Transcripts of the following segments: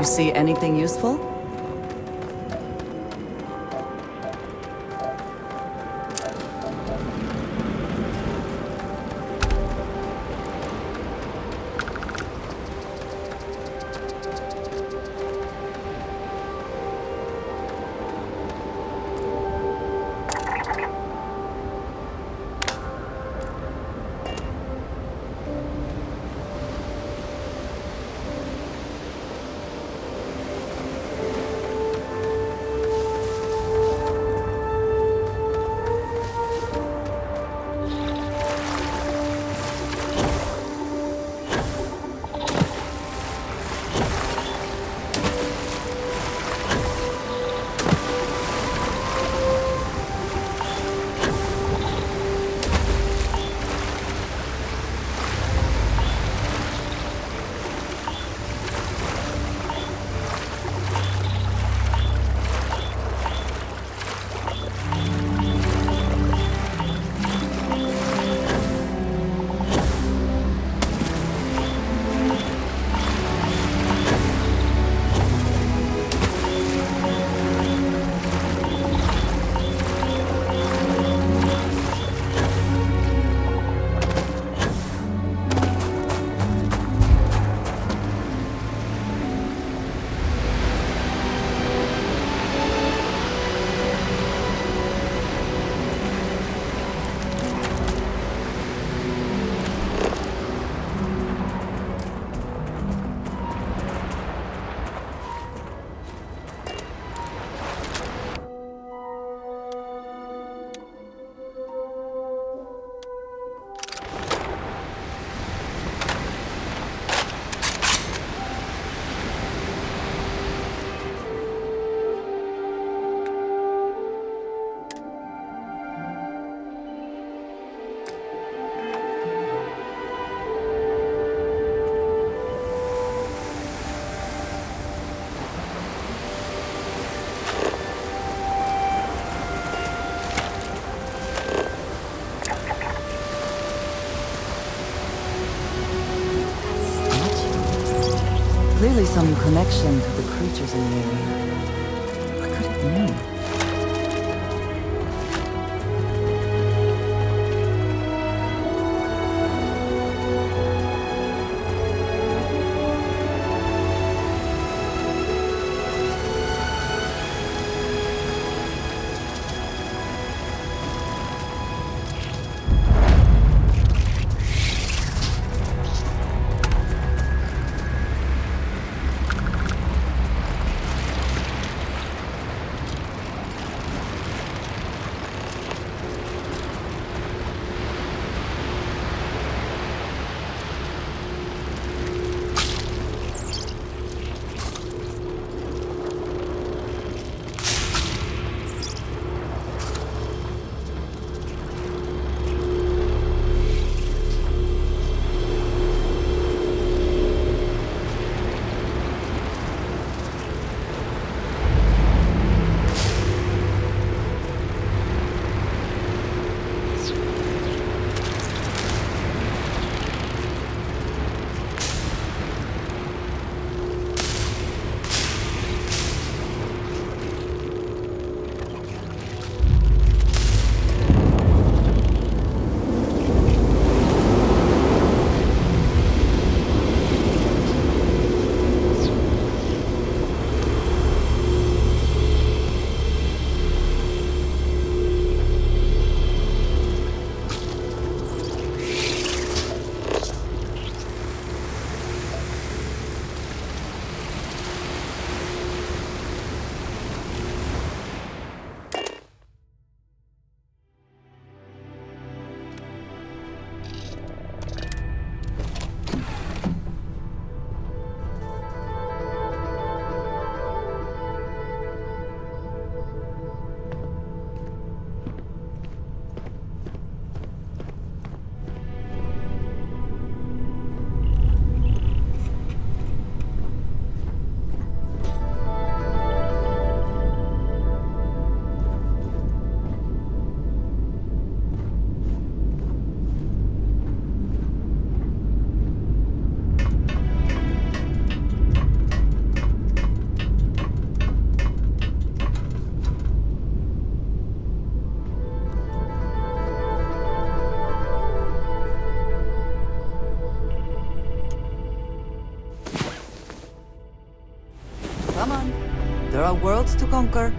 see anything useful? Clearly some connection to the creatures in the area. What could it mean? worlds to conquer.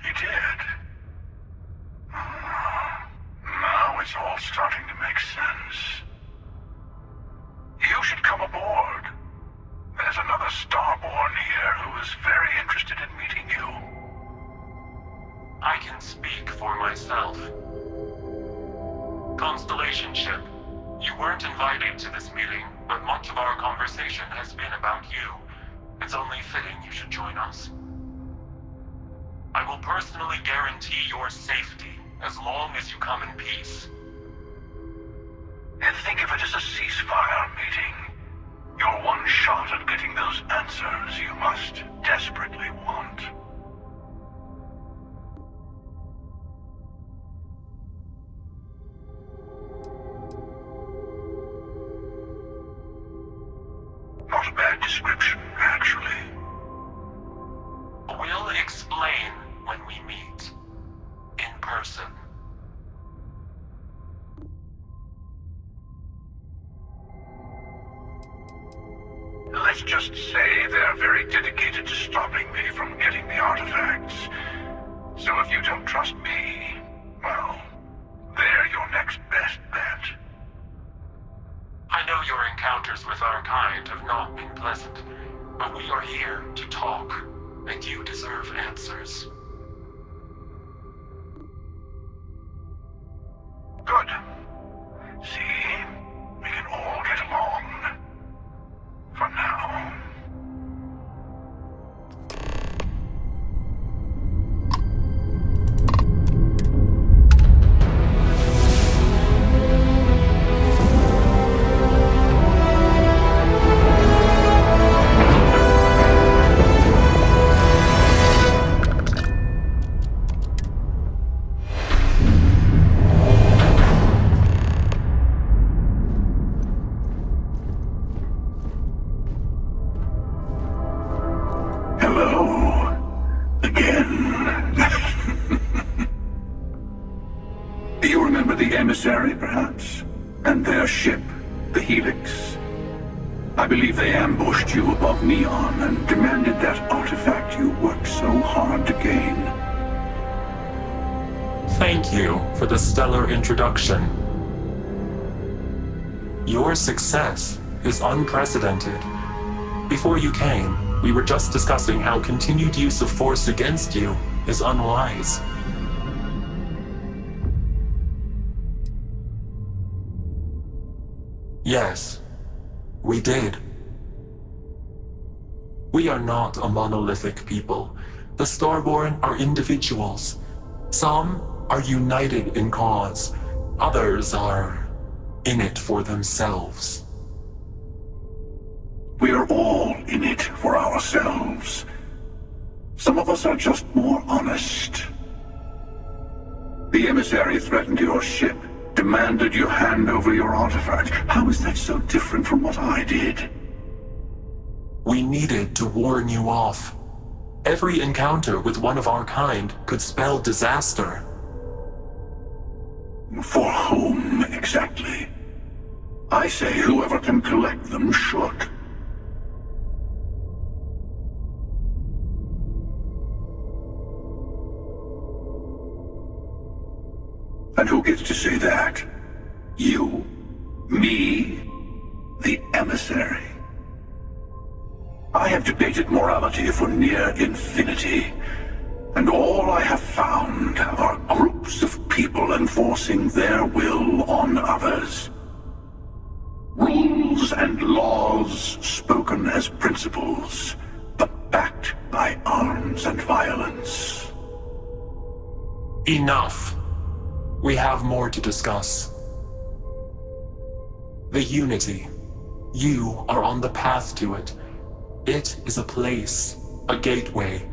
You did? Now it's all starting to make sense. You should come aboard. There's another Starborn here who is very interested in meeting you. I can speak for myself. Constellation Ship, you weren't invited to this meeting, but much of our conversation has been about you. It's only fitting you should join us. I will personally guarantee your safety as long as you come in peace. And think of it as a ceasefire meeting. Your one shot at getting those answers you must desperately want. Not a bad description, actually. We'll explain when we meet. In person. Let's just say they're very dedicated to stopping me from getting the artifacts. So if you don't trust me, well, they're your next best bet. I know your encounters with our kind have not been pleasant, but we are here to talk, and you deserve answers. Good. See? We can all get along. For now. You remember the emissary, perhaps? And their ship, the Helix? I believe they ambushed you above Neon and demanded that artifact you worked so hard to gain. Thank you for the stellar introduction. Your success is unprecedented. Before you came, we were just discussing how continued use of force against you is unwise. Yes, we did. We are not a monolithic people. The Starborn are individuals. Some are united in cause. Others are in it for themselves. We're all in it for ourselves. Some of us are just more honest. The emissary threatened your ship, demanded you hand over your artifact. How is that so different from what I did? We needed to warn you off. Every encounter with one of our kind could spell disaster. For whom, exactly? I say whoever can collect them should. And who gets to say that? You? Me? The emissary? I have debated morality for near infinity, and all I have found are groups of people enforcing their will on others. Rules and laws spoken as principles, but backed by arms and violence. Enough. We have more to discuss. The Unity. You are on the path to it. It is a place, a gateway.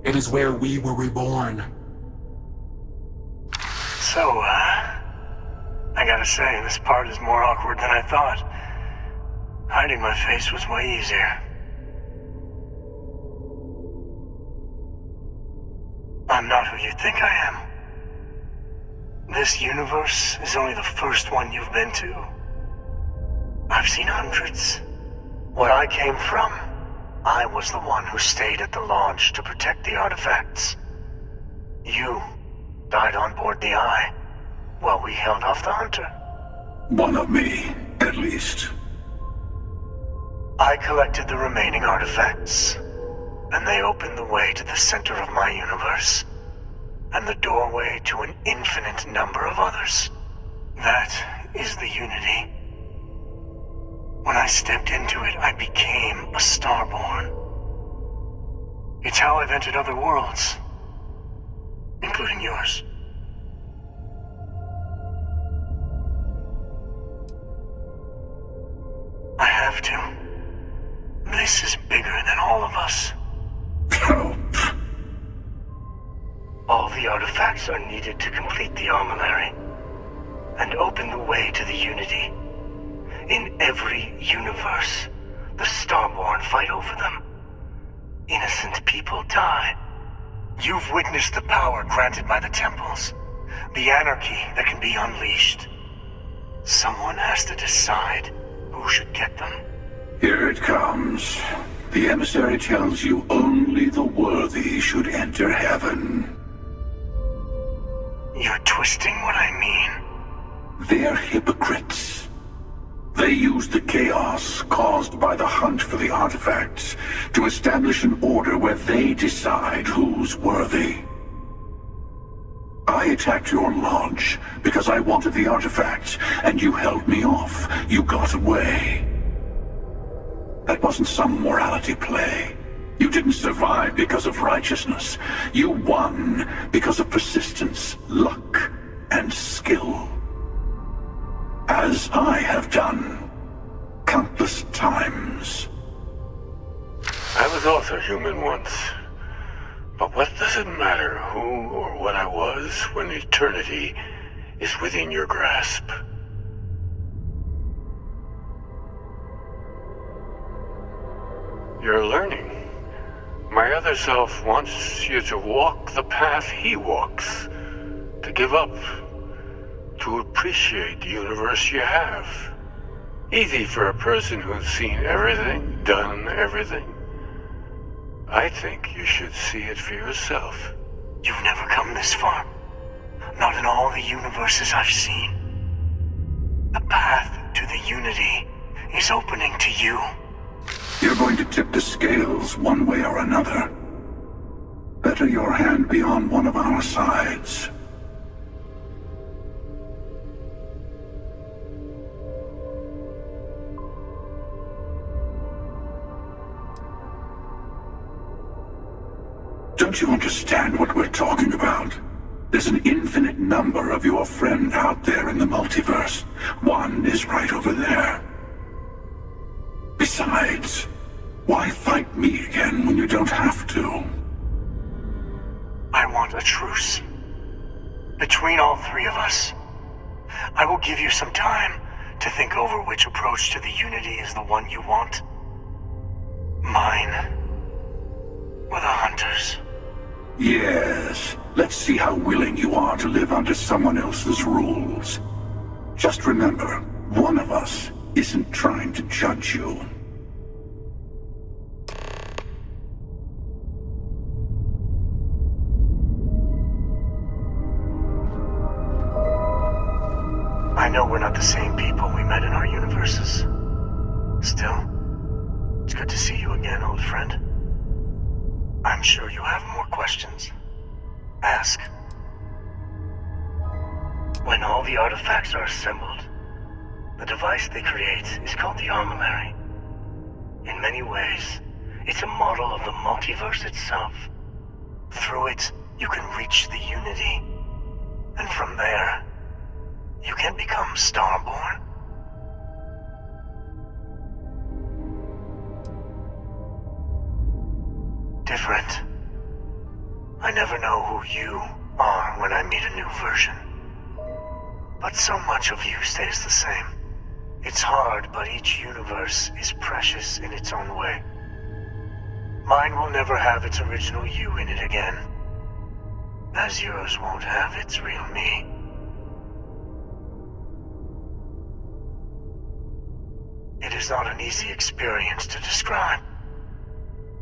It is where we were reborn. So, I gotta say, this part is more awkward than I thought. Hiding my face was way easier. I'm not who you think I am. This universe is only the first one you've been to. I've seen hundreds. Where I came from, I was the one who stayed at the launch to protect the artifacts. You died on board the Eye, while we held off the Hunter. One of me, at least. I collected the remaining artifacts, and they opened the way to the center of my universe, and the doorway to an infinite number of others. That is the Unity. When I stepped into it, I became a Starborn. It's how I've entered other worlds, including yours. I have to. This is bigger than all of us. Help. All the artifacts are needed to complete the armillary and open the way to the Unity. In every universe, the Starborn fight over them. Innocent people die. You've witnessed the power granted by the temples, the anarchy that can be unleashed. Someone has to decide who should get them. Here it comes. The emissary tells you only the worthy should enter heaven. You're twisting what I mean. They're hypocrites. They use the chaos caused by the hunt for the artifacts to establish an order where they decide who's worthy. I attacked your launch because I wanted the artifacts, and you held me off. You got away. That wasn't some morality play. You didn't survive because of righteousness. You won because of persistence, luck, and skill. As I have done, countless times. I was also human once. But what does it matter who or what I was when eternity is within your grasp? You're learning. My other self wants you to walk the path he walks, to give up, to appreciate the universe you have. Easy for a person who's seen everything, done everything. I think you should see it for yourself. You've never come this far. Not in all the universes I've seen. The path to the Unity is opening to you. You're going to tip the scales one way or another. Better your hand be on one of our sides. Don't you understand what we're talking about? There's an infinite number of your friend out there in the multiverse. One is right over there. Besides, why fight me again when you don't have to? I want a truce. Between all three of us. I will give you some time to think over which approach to the Unity is the one you want. Mine, or the Hunters. Yes, let's see how willing you are to live under someone else's rules. Just remember, one of us isn't trying to judge you. I know we're not the same people we met in our universes. Still, it's good to see you again, old friend. I'm sure you have more questions. Ask. When all the artifacts are assembled, the device they create is called the Armillary. In many ways, it's a model of the multiverse itself. Through it, you can reach the Unity. And from there, you can become Starborn. Different. I never know who you are when I meet a new version. But so much of you stays the same. It's hard, but each universe is precious in its own way. Mine will never have its original you in it again, as yours won't have its real me. It is not an easy experience to describe,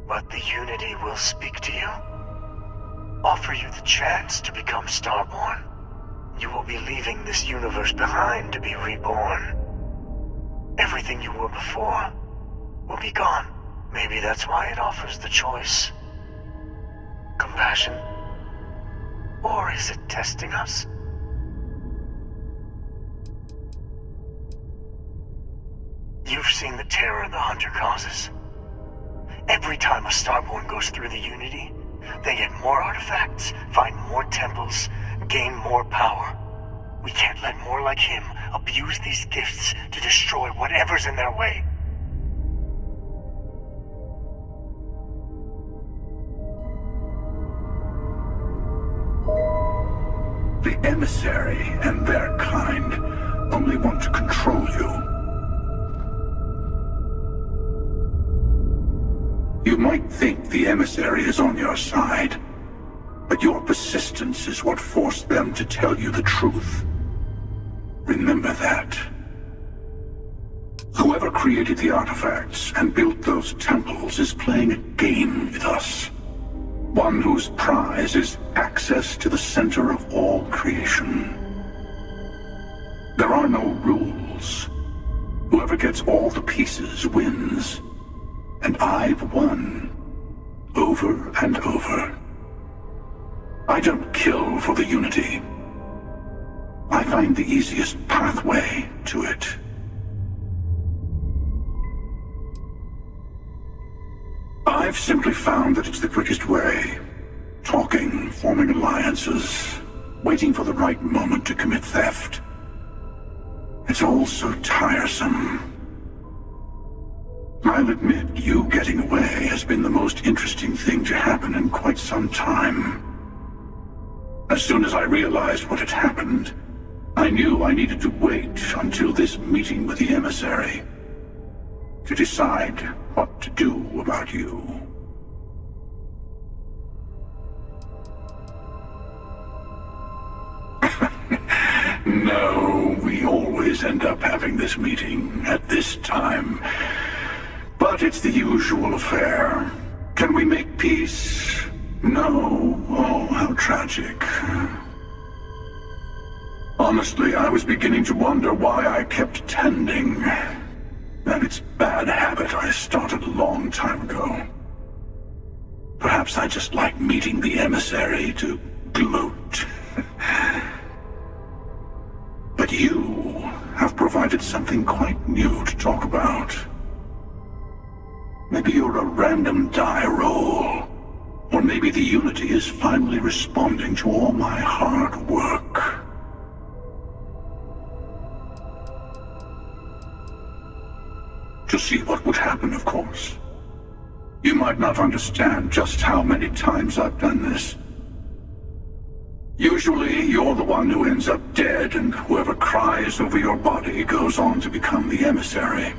but the Unity will speak to you, offer you the chance to become Starborn. You will be leaving this universe behind to be reborn. Everything you were before will be gone. Maybe that's why it offers the choice. Compassion? Or is it testing us? You've seen the terror the Hunter causes. Every time a Starborn goes through the Unity, they get more artifacts, find more temples, gain more power. We can't let more like him abuse these gifts to destroy whatever's in their way. The emissary and their kind only want to control you. You might think the emissary is on your side, but your persistence is what forced them to tell you the truth. Remember that. Whoever created the artifacts and built those temples is playing a game with us. One whose prize is access to the center of all creation. There are no rules. Whoever gets all the pieces wins. And I've won, over and over. I don't kill for the Unity. I find the easiest pathway to it. I've simply found that it's the quickest way. Talking, forming alliances, waiting for the right moment to commit theft. It's all so tiresome. I'll admit, you getting away has been the most interesting thing to happen in quite some time. As soon as I realized what had happened, I knew I needed to wait until this meeting with the emissary to decide what to do about you. No, we always end up having this meeting at this time. But it's the usual affair. Can we make peace? No. Oh, how tragic. Honestly, I was beginning to wonder why I kept tending. That it's bad habit I started a long time ago. perhaps I just like meeting the emissary to gloat. But you have provided something quite new to talk about. Maybe you're a random die roll. Or maybe the Unity is finally responding to all my hard work. To see what would happen, of course. You might not understand just how many times I've done this. Usually, you're the one who ends up dead, and whoever cries over your body goes on to become the emissary.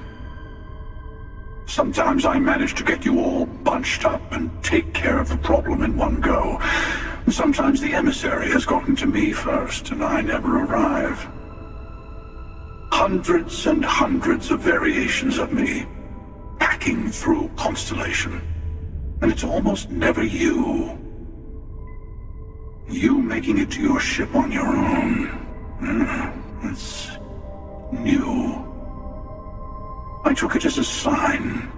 Sometimes I manage to get you all bunched up and take care of the problem in one go. Sometimes the emissary has gotten to me first, and I never arrive. Hundreds and hundreds of variations of me, hacking through Constellation. And it's almost never you. You making it to your ship on your own. It's new. I took it as a sign.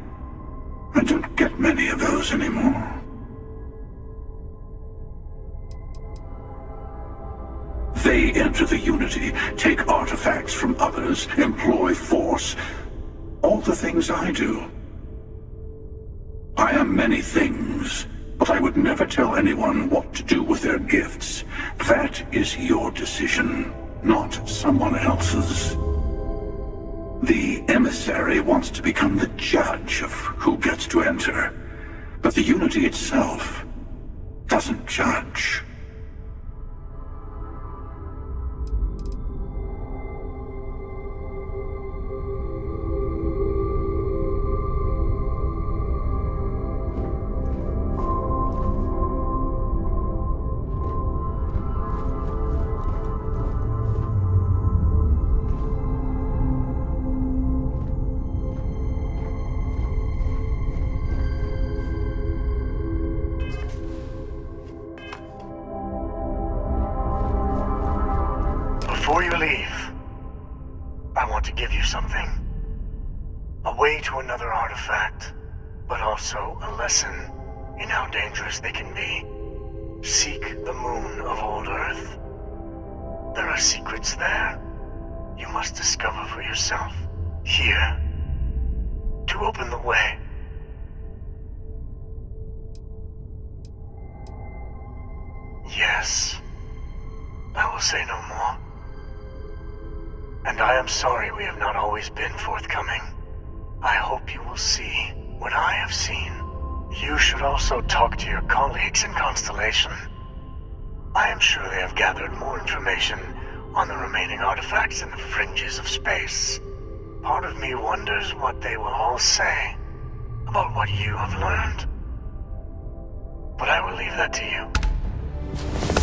I don't get many of those anymore. They enter the Unity, take artifacts from others, employ force. All the things I do. I am many things, but I would never tell anyone what to do with their gifts. That is your decision, not someone else's. The emissary wants to become the judge of who gets to enter, but the Unity itself doesn't judge. Before you leave, I want to give you something. A way to another artifact, but also a lesson in how dangerous they can be. Seek the moon of old Earth. There are secrets there you must discover for yourself. Here, to open the way. Yes, I will say no more. And I am sorry we have not always been forthcoming. I hope you will see what I have seen. You should also talk to your colleagues in Constellation. I am sure they have gathered more information on the remaining artifacts in the fringes of space. Part of me wonders what they will all say about what you have learned. But I will leave that to you.